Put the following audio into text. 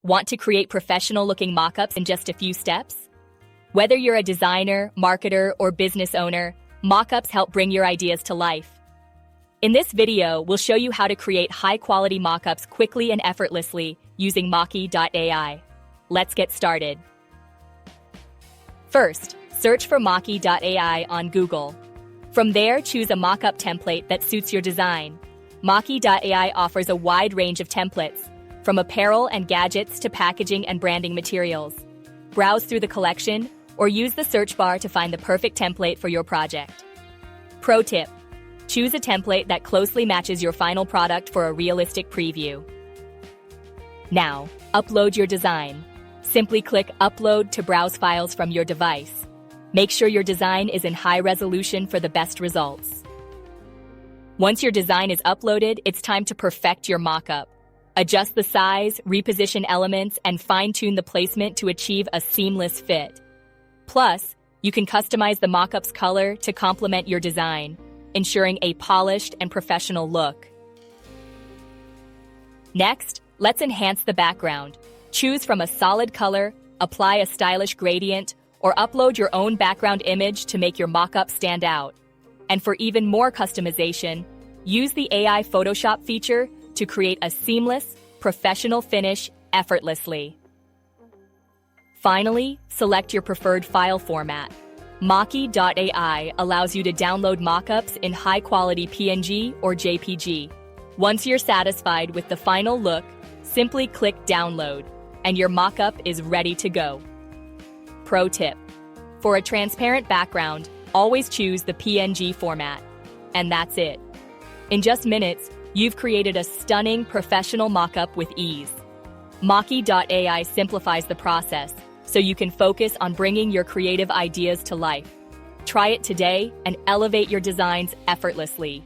Want to create professional-looking mockups in just a few steps? Whether you're a designer, marketer, or business owner, mockups help bring your ideas to life. In this video, we'll show you how to create high-quality mockups quickly and effortlessly using Mockey.ai. Let's get started. First, search for Mockey.ai on Google. From there, choose a mockup template that suits your design. Mockey.ai offers a wide range of templates, from apparel and gadgets to packaging and branding materials. Browse through the collection or use the search bar to find the perfect template for your project. Pro tip: choose a template that closely matches your final product for a realistic preview. Now, upload your design. Simply click Upload to browse files from your device. Make sure your design is in high resolution for the best results. Once your design is uploaded, it's time to perfect your mockup. Adjust the size, reposition elements, and fine-tune the placement to achieve a seamless fit. Plus, you can customize the mockup's color to complement your design, ensuring a polished and professional look. Next, let's enhance the background. Choose from a solid color, apply a stylish gradient, or upload your own background image to make your mockup stand out. And for even more customization, use the AI Photoshop feature to create a seamless, professional finish effortlessly. Finally, select your preferred file format. Mockey.ai allows you to download mockups in high-quality PNG or JPG. Once you're satisfied with the final look, simply click Download, and your mockup is ready to go. Pro tip: for a transparent background, always choose the PNG format. And that's it. In just minutes, you've created a stunning, professional mockup with ease. Mockey.ai simplifies the process, so you can focus on bringing your creative ideas to life. Try it today and elevate your designs effortlessly.